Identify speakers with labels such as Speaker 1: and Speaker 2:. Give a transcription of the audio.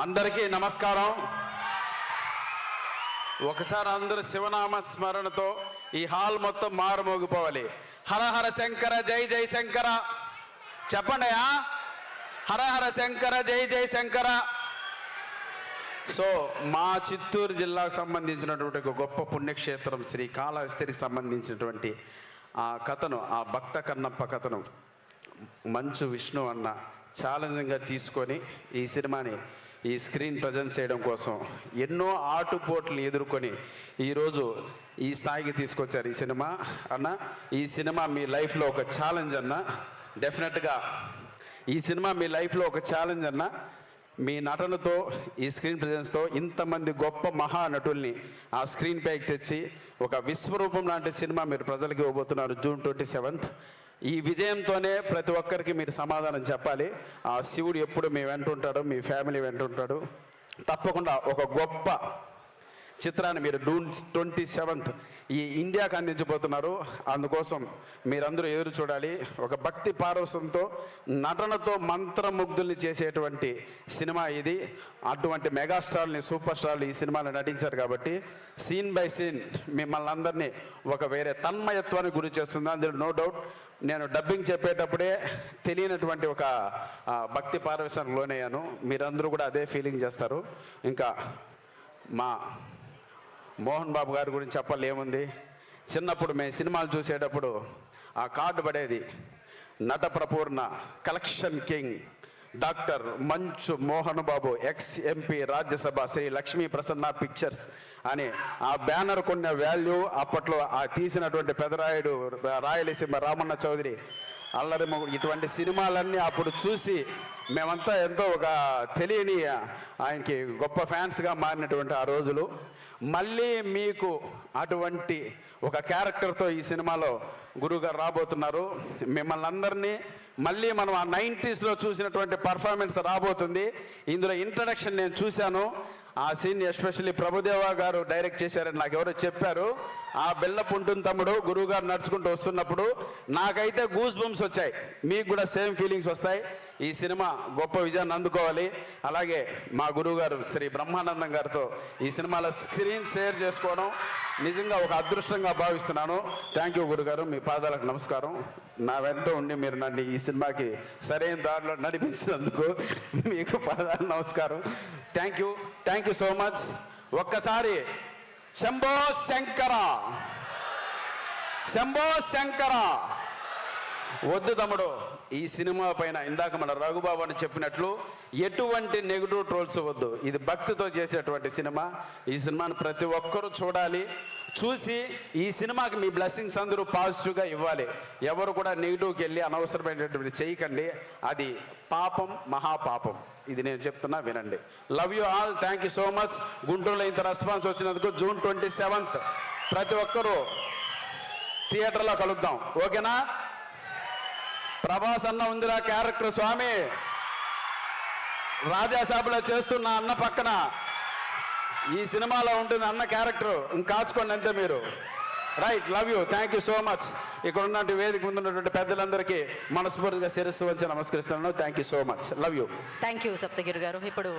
Speaker 1: అందరికీ నమస్కారం. ఒకసారి అందరూ శివనామ స్మరణతో ఈ హాల్ మొత్తం మారుమోగిపోవాలి. హర హర శంకర జై జై శంకర చెప్పండి. హర హర శంకర జై జై శంకర. సో మా చిత్తూరు జిల్లాకు సంబంధించినటువంటి ఒక గొప్ప పుణ్యక్షేత్రం శ్రీకాళహస్తికి సంబంధించినటువంటి ఆ కథను, ఆ భక్త కన్నప్ప కథను మంచు విష్ణు అన్న ఛాలెంజింగ్గా తీసుకొని ఈ సినిమాని ఈ స్క్రీన్ ప్రజెంట్ చేయడం కోసం ఎన్నో ఆటుపోట్లు ఎదుర్కొని ఈరోజు ఈ స్థాయికి తీసుకొచ్చారు ఈ సినిమా. అన్న, ఈ సినిమా మీ లైఫ్లో ఒక ఛాలెంజ్ అన్న. డెఫినెట్గా ఈ సినిమా మీ లైఫ్లో ఒక ఛాలెంజ్ అన్న. మీ నటనతో, ఈ స్క్రీన్ ప్రజెన్స్తో ఇంతమంది గొప్ప మహానటుల్ని ఆ స్క్రీన్ పైకి తెచ్చి ఒక విశ్వరూపం లాంటి సినిమా మీరు ప్రజలకు ఇవ్వబోతున్నారు జూన్ 27th. ఈ విజయంతోనే ప్రతి ఒక్కరికి మీరు సమాధానం చెప్పాలి. ఆ శివుడు ఎప్పుడు మీ వెంట ఉంటాడు, మీ ఫ్యామిలీ వెంట ఉంటాడు. తప్పకుండా ఒక గొప్ప చిత్రాన్ని మీరు జూన్ 27th ఈ ఇండియాకి అందించబోతున్నారు. అందుకోసం మీరందరూ ఎదురు చూడాలి. ఒక భక్తి పారవశంతో, నటనతో మంత్రముగ్ధుల్ని చేసేటువంటి సినిమా ఇది. అటువంటి మెగాస్టార్ని, సూపర్ స్టార్లు ఈ సినిమాలో నటించారు కాబట్టి సీన్ బై సీన్ మిమ్మల్ని అందరినీ ఒక వేరే తన్మయత్వానికి గురి చేస్తుంది. అందులో నో డౌట్. నేను డబ్బింగ్ చెప్పేటప్పుడే తెలియనటువంటి ఒక భక్తి పారవశానికి లోనయ్యాను. మీరందరూ కూడా అదే ఫీలింగ్ చేస్తారు. ఇంకా మా మోహన్ బాబు గారి గురించి చెప్పాలి ఏముంది. చిన్నప్పుడు మేము సినిమాలు చూసేటప్పుడు ఆ కార్డు పడేది, నట ప్రపూర్ణ collection king doctor Manchu Mohan Babu, ex MP, Rajya Sabha, Shri Lakshmi Prasanna pictures అని ఆ బ్యానర్ కొన్న వాల్యూ అప్పట్లో ఆ తీసినటువంటి పెదరాయుడు, రాయలసీమ రామన్న చౌదరి, అల్లరి ఇటువంటి సినిమాలన్నీ అప్పుడు చూసి మేమంతా ఎంతో ఒక తెలియని ఆయనకి గొప్ప ఫ్యాన్స్గా మారినటువంటి ఆ రోజులు. మళ్ళీ మీకు అటువంటి ఒక క్యారెక్టర్తో ఈ సినిమాలో గురువుగారు రాబోతున్నారు. మిమ్మల్ని అందరినీ మళ్ళీ మనం ఆ 90sలో చూసినటువంటి పర్ఫార్మెన్స్ రాబోతుంది. ఇందులో ఇంట్రడక్షన్ నేను చూశాను. ఆ సీన్ ఎస్పెషల్లీ ప్రభుదేవ గారు డైరెక్ట్ చేశారని నాకు ఎవరో చెప్పారు. ఆ బెల్లపు ఉంటుంది తమ్ముడు గురువుగారు నడుచుకుంటూ వస్తున్నప్పుడు నాకైతే గూస్ బంప్స్ వచ్చాయి. మీకు కూడా సేమ్ ఫీలింగ్స్ వస్తాయి. ఈ సినిమా గొప్ప విజయాన్ని అందుకోవాలి. అలాగే మా గురువుగారు శ్రీ బ్రహ్మానందం గారితో ఈ సినిమాలో స్క్రీన్ షేర్ చేసుకోవడం నిజంగా ఒక అదృష్టంగా భావిస్తున్నాను. థ్యాంక్ యూ గురుగారు, మీ పాదాలకు నమస్కారం. నా వెంట ఉండి మీరు నన్ను ఈ సినిమాకి సరైన దారిలో నడిపించినందుకు మీకు పాదాలకు నమస్కారం. Thank you so much. ఒక్కసారి శంభో శంకర, శంభో శంకర. వద్దు తమ్ముడు, ఈ సినిమా పైన ఇందాక మన రఘుబాబు అని చెప్పినట్లు ఎటువంటి నెగిటివ్ ట్రోల్స్ వద్దు. ఇది భక్తితో చేసేటువంటి సినిమా. ఈ సినిమాని ప్రతి ఒక్కరూ చూడాలి. చూసి ఈ సినిమాకి మీ బ్లెస్సింగ్స్ అందరూ పాజిటివ్గా ఇవ్వాలి. ఎవరు కూడా నెగిటివ్కి వెళ్ళి అనవసరమైనటువంటి చేయకండి. అది పాపం, మహాపాపం. ఇది నేను చెప్తున్నా, వినండి. Love you all. Thank you so much. గుంటూరులో ఇంత రెస్పాన్స్ వచ్చినందుకు జూన్ 27th ప్రతి ఒక్కరూ థియేటర్లో కలుద్దాం. ఓకేనా? ప్రభాస్ అన్న ఉందిరా క్యారెక్టర్, స్వామి రాజాసాబులో చేస్తున్న అన్న పక్కన ఈ సినిమాలో ఉంటుంది అన్న క్యారెక్టర్. కాచుకోండి అంతే మీరు. Right. Love you. Thank you so much. ఇక్కడ ఉన్నటువంటి వేదిక ముందు ఉన్నటువంటి పెద్దలందరికీ మనస్ఫూర్తిగా శిరస్సు వచ్చి నమస్కరిస్తున్నాను. Thank you so much. Love you.
Speaker 2: Thank you Saptagiri గారు. ఇప్పుడు